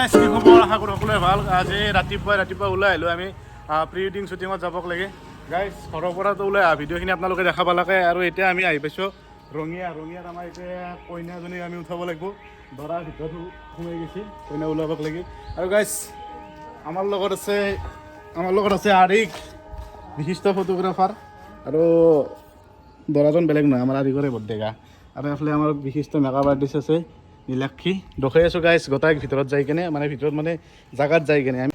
গাইছ কি খবৰ আশা কৰোঁ সকলোৱে ভাল আজি ৰাতিপুৱা ওলাই আহিলোঁ আমি প্ৰি ৱেডিং শ্বুটিঙত যাবক লাগে গাইছ ঘৰৰ পৰাতো ওলাই অহা ভিডিঅ'খিনি আপোনালোকে দেখা পালাকে আৰু এতিয়া আমি আহি পাইছোঁ ৰঙিয়াত আমাৰ এতিয়া কইনাজনীক আমি উঠাব লাগিব দৰাৰ ভিতৰত সোমাই গৈছে কইনা ওলাবক লাগি আৰু গাইছ আমাৰ লগত আছে আৰিক বিশিষ্ট ফটোগ্ৰাফাৰ আৰু দৰাজন বেলেগ নহয় আমাৰ আৰিকৰে বৰ্ডেগা আৰু এইফালে আমাৰ বিশিষ্ট মেকআপ আৰ্টিষ্ট আছে নীলাক্ষী দেখাই আছোঁ গাইছ গোটাই ভিতৰত যাই কেনে মানে ভিতৰত মানে জাগাত যাই কেনে আমি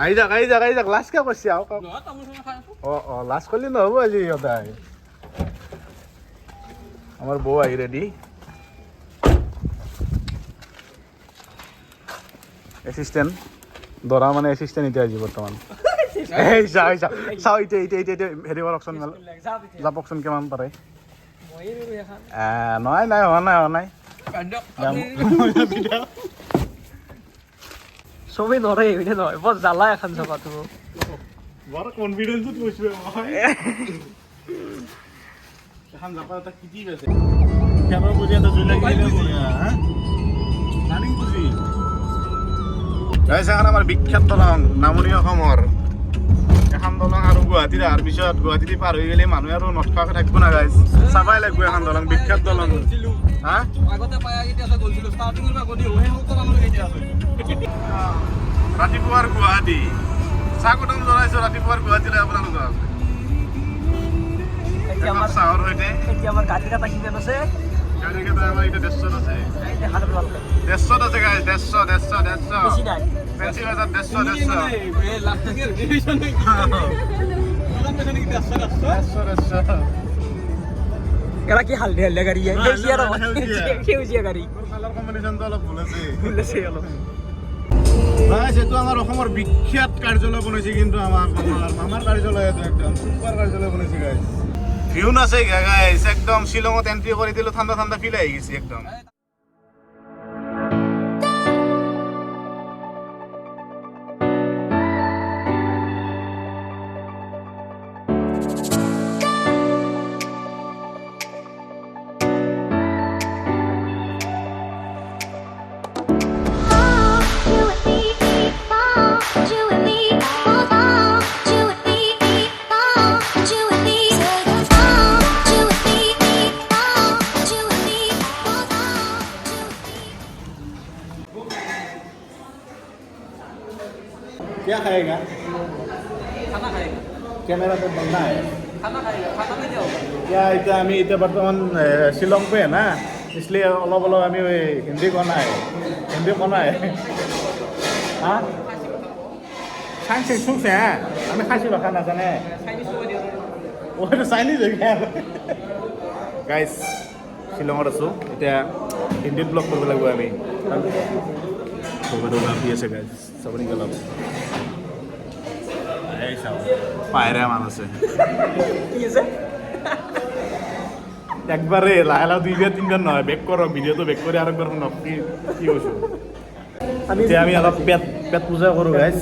আহি যাক লাষ্ট কিয় কৰিছে আৰু লাষ্ট কৰিলে নহ'ব আজি সদায় আমাৰ বৌ আহি ৰেডি এছিষ্টেণ্ট দৰা মানে এছিষ্টেণ্ট এতিয়া আজি বৰ্তমান চাওঁ এতিয়া হেৰি কৰকচোন যাবকচোন কিমান পাৰে নাই হোৱা নাই চবেই নৰে এইপিনে নহয় বৰ জ্বালা এখন চাবাতো বৰ কনফিডেন্সত কৈছোঁ এখন জাপা এটা কি আছে কেমেৰা বুজি এটা জুই লাগিলে ৰানিং বুজি গাইছে এখন আমাৰ বিখ্যাত দলং নামনি অসমৰ এখন দলং আৰু গুৱাহাটীত অহাৰ পিছত গুৱাহাটীত পাৰ হৈ গ'লে মানুহে আৰু নথকাকৈ থাকিব না গাইছ চাবাই লাগিব এখন দলং বিখ্যাত দলং ৰাতিপুৱাৰ গুৱাহাটী স্বাগতম জনাইছোঁ ৰাতিপুৱাৰ গুৱাহাটীলৈ আপোনালোকক চাহৰ সৈতে আমাৰ গাড়ী এটা কিমান আছে আমাৰ এতিয়া 150 আছে 150 আছে গাইছ 150 পেঞ্চিল হাজাৰ 150 এৰা কি হালদিয়া গাড়ী সেউজীয়া গাড়ী কালাৰ কম্বিনেশ্যনটো অলপ ভুল আছে অলপ এইটো আমাৰ অসমৰ বিখ্যাত কাৰ্যালয় বনাইছে কিন্তু আমাৰ কাৰ্যালয়টো একদম চুপাৰ কাৰ্যালয় বনাইছে গাইছ ভিউ নাছে গাইছ একদম শ্বিলঙত এণ্ট্ৰি কৰি দিলোঁ ঠাণ্ডা ফিল আহি গৈছে একদম क्या खाएगा खाना खाएगा कैमरा तो बनना है खाना खाएगा खाना में क्या होगा क्या इतना हमें इतना बर्तमान शिलोंग पे है ना इसलिए अलग हमें हिंदी करना है हाँ खांसी सूख है हमें खांसी खाना जाने वो तो चाइनीज है क्या गाइस शिलोंगत आছো এতিয়া হিন্দীত ব্লগ কৰিব লাগিব আমি খবৰটো নাপি আছে গাইস চাবনি গলক এই চাও পায়রা মান আছে কি আছে একবারে লাহেলা দুইবার তিনবার নয় বেক করো ভিডিওটো বেক করে আরেকবার শুনক কি হইছে আমি অলপ পেট পূজা কৰো গাইস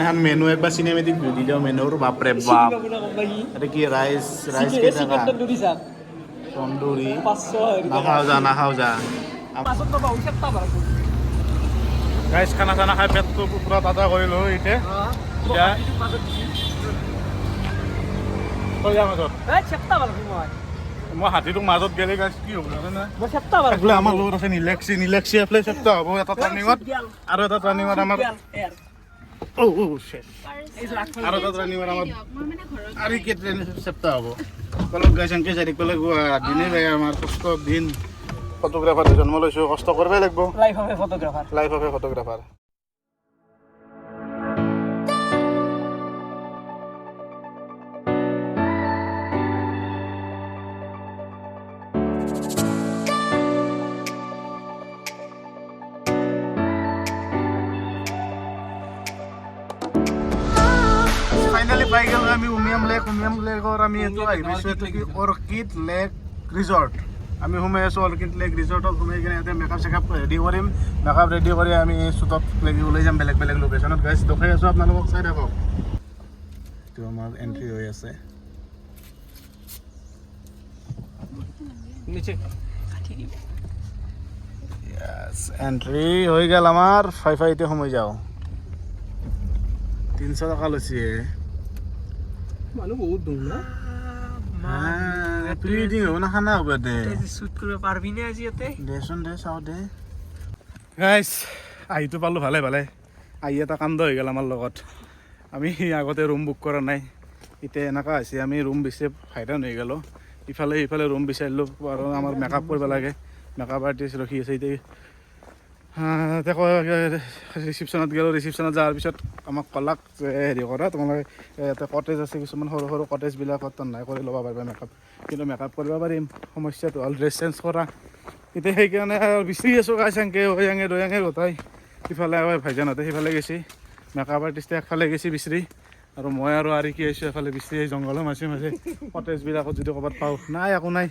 হান মেনু একবার সিনেমেটিক ভিউ দিও মেনুর বাপ রে বাপ এটা কি রাইস কে টাকা তন্দুরি 500 না খাও যা পাছত তো বহুত সপ্তাহ বাৰ গাইস খানা খাই পেটটো পুৰা তাজা কৰিলো ইতে মই হাতীটোক মাজত গেলে গাইছ কি হ'ব জানে এইফালে আমাৰ লগত আছে নীলাক্ষী এফালে চেপ্তা হ'ব এটা টাৰ্ণিঙত আৰু এটা টাৰ্ণিঙত আমাৰ আৰু এটা টাৰ্ণিঙত আমাৰ আৰু কি চেপ্তা হ'ব কলক গাইছ এনেকৈ যাই থাকিব লাগিব দিনে যায় আমাৰ কষ্ট দিন ফটোগ্ৰাফাৰ জন্ম লৈছোঁ কষ্ট কৰিবই লাগিব life of A photographer finally পাই গ'লো আমি উমিয়াম লেকৰ আমি এইটো আহি পাইছোঁ এইটো কি অৰ্কিড লেক ৰিজৰ্ট আমি সোমাই আছোঁ অৰ্কিড লেক ৰিজৰ্টত সোমাই কিনে ইয়াতে মেকআপ চেকআপ ৰেডি কৰিম মেকআপ ৰেডি কৰি আমি শ্বুটত লাগি ওলাই যাম বেলেগ লোকেশ্যনত গাইছ দেখাই আছোঁ আপোনালোকক চাই থাকক এইটো আমাৰ এণ্ট্ৰি হৈ আছে এন্ট্ৰি হৈ গ'ল আমাৰ ফাইতে সোমাই যাওঁ 300 টকা লৈছে মানুহ বহুত দূৰ না প্ৰি ৱেডিং হ'ব না খানা হ'ব দে শ্বুট কৰিব পাৰবি নে আজি ইয়াতে দেচোন দে চাওঁ দে গাইছ আহিতো পালোঁ ভালে ভালে আহি এটা কাণ্ড হৈ গ'ল আমাৰ লগত আমি আগতে ৰুম বুক কৰা নাই এতিয়া এনেকুৱা হৈছে আমি ৰুম বেছি হাইৰাণ হৈ গ'লোঁ ইফালে ইফালে ৰুম বিচাৰিলোঁ আৰু আমাৰ মেকআপ কৰিব লাগে মেকআপ আৰ্টিষ্ট ৰখি আছে এতিয়া ৰিচিপশ্যনত গ'লোঁ ৰিচিপশ্যনত যোৱাৰ পিছত আমাক ক'লাক যে হেৰি কৰা তোমালোকে ইয়াতে কটেজ আছে কিছুমান সৰু সৰু কটেজবিলাকত নাই কৰি ল'ব পাৰিবা মেকআপ কিন্তু মেকআপ কৰিব পাৰিম সমস্যাটো হ'ল ড্ৰেছ চেঞ্জ কৰা এতিয়া সেইকাৰণে বিচাৰি আছোঁ কাইচাংকে হৈয়াঙে দৈয়াঙে গোটাই ইফালে ভাইজানহঁতে সিফালে গেছি মেকআপ আৰ্টিষ্টে একফালে গেছি বিচাৰি আৰু মই আৰু কি আহিছোঁ এফালে বিচাৰি জংঘলৰ মাজে মাজে কটেজবিলাকত যদি ক'ৰবাত পাওঁ নাই একো নাই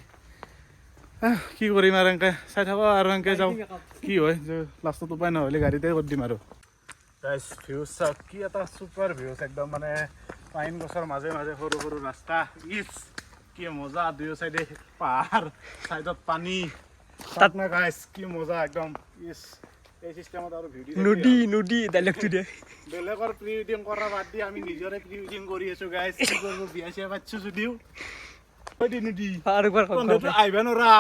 কি কৰিম আৰু এনেকৈ চাই থাকোঁ আৰু এনেকৈ যাওঁ কি হয় যে লাষ্টত উপায় নহ'লে গাড়ীতে কৰি দিম আৰু গাইছ ভিউজ চাওক কি এটা চুপাৰ ভিউজ একদম মানে পাইন গছৰ মাজে মাজে সৰু সৰু ৰাস্তা ইছ কি মজা দুয়ো চাইডে পাহাৰ চাইডত পানী তাত না গাইছ কি মজা একদম ইছ এই চিষ্টেমত আৰু ভিডিঅ' নদী ডাইলগটো দে বেলেগৰ প্ৰি ৱেডিং কৰা বাদ দি আমি নিজৰে প্ৰি ৱেডিং কৰি আছোঁ গাইছ কি কৰিব বিয়া চিয়া পাতিছোঁ যদিও নদী আহিবা নৰা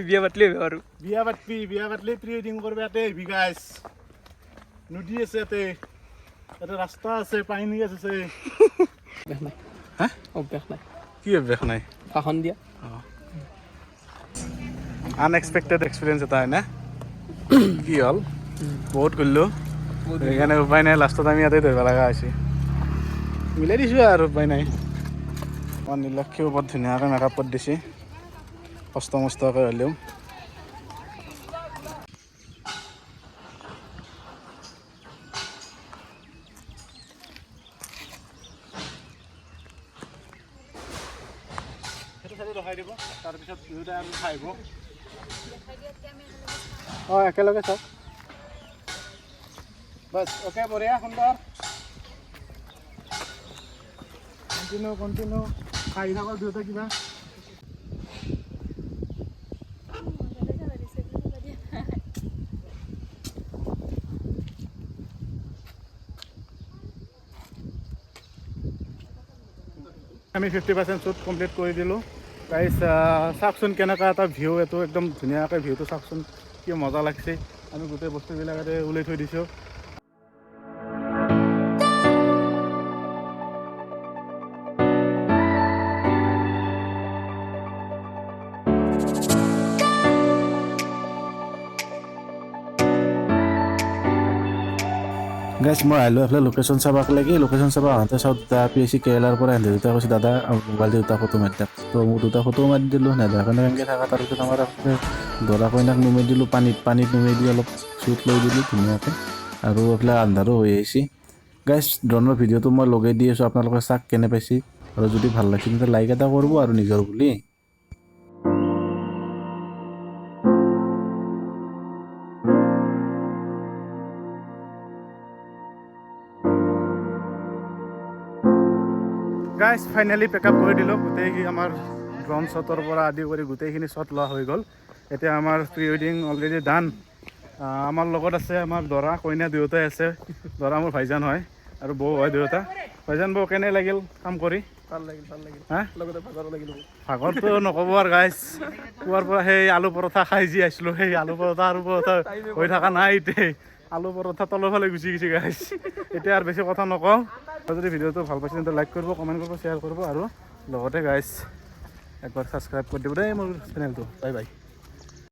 বিয়া পাতিলে আৰু বিয়া পাতলি প্ৰি ৱেডিং কৰিব ইয়াতে আহিবি গাইছ নদী আছে ইয়াতে ৰাস্তা আছে পানী আছে হা অভ্যাস নাই কি অভ্যাস নাই কাষণ দিয়া আনএক্সপেক্টেড এক্সপিৰিয়েঞ্চ এটা হয় না কি হ'ল বহুত কৰিলোঁ সেইকাৰণে উপায় নাই লাষ্টত আমি ইয়াতে ধৰিব লগা হৈছে মিলাই দিছোঁ আৰু উপায় নাই আমাৰ নীলক্ষীও বৰ ধুনীয়াকৈ মেকআপ কৰি দিছে কষ্ট মষ্টকৈ হ'লেও সেইটো চাইডে ৰখাই দিব তাৰপিছত দুয়োটাই আৰু খাইব অঁ একেলগে চাওক বাছ অ'কে বঢ়িয়া সুন্দৰ কণ্টিনিউ খাই থাকক দুয়োটা কিবা আমি 50% শ্বুট কমপ্লিট কৰি দিলোঁ গাইছ চাওকচোন কেনেকুৱা এটা ভিউ এইটো একদম ধুনীয়াকৈ ভিউটো চাওকচোন কি মজা লাগছে আমি গোটেই বস্তুবিলাক ইয়াতে ওলাই থৈ দিছোঁ গাইছ মই আহিলোঁ এইফালে লোকেশ্যন চাবাক লাগি লোকেশ্যন চাব আহোঁতে চাওঁ দুটা PSC কেৰেলাৰ পৰা আহিলে দুটা কৈছে দাদা মোবাইল দুটা ফটো মাৰি দিয়ক তো মোক দুটা ফটো মাৰি দিলোঁ নেদেখানে এনেকৈ থকা তাৰপিছত আমাৰ দৰা কইনাক নুমাই দিলোঁ পানীত নুমাই দি অলপ শ্বুট লৈ দিলোঁ ধুনীয়াকৈ আৰু এইফালে আন্ধাৰো হৈ আহিছে গাইছ ড্ৰোনৰ ভিডিঅ'টো মই লগাই দি আছোঁ আপোনালোকে চাওক কেনে পাইছে আৰু যদি ভাল লাগিছে তেন্তে লাইক এটা কৰিব আৰু নিজৰ বুলি গাইছ ফাইনেলি পেকআপ কৰি দিলোঁ গোটেইখিনি আমাৰ ড্ৰোন শ্বটৰ পৰা আদি কৰি গোটেইখিনি শ্বট লোৱা হৈ গ'ল এতিয়া আমাৰ প্ৰি ৱেডিং অলৰেডি ডান আমাৰ লগত আছে আমাৰ দৰা কইনা দুয়োটাই আছে দৰা মোৰ ভাইজান হয় আৰু বৌ হয় দুয়োটা ভাইজান বৌ কেনে লাগিল কাম কৰি ভাল লাগিল হা লগতে ভাগৰো লাগিল ভাগৰটো নক'ব আৰু গাইছ পুৱাৰ পৰা সেই আলু পৰঠা খাই যি আহিছিলোঁ সেই আলু পৰঠা হৈ থকা নাই এতিয়া আলু পৰঠা তলৰ ফালে গুচি গৈছে গাইছ এতিয়া আৰু বেছি কথা নকওঁ যদি ভিডিঅ'টো ভাল পাইছে তেন্তে লাইক কৰিব কমেণ্ট কৰিব শ্বেয়াৰ কৰিব আৰু লগতে গাইছ একবাৰ ছাবস্ক্ৰাইব কৰি দিব দেই মোৰ চেনেলটো বাই বাই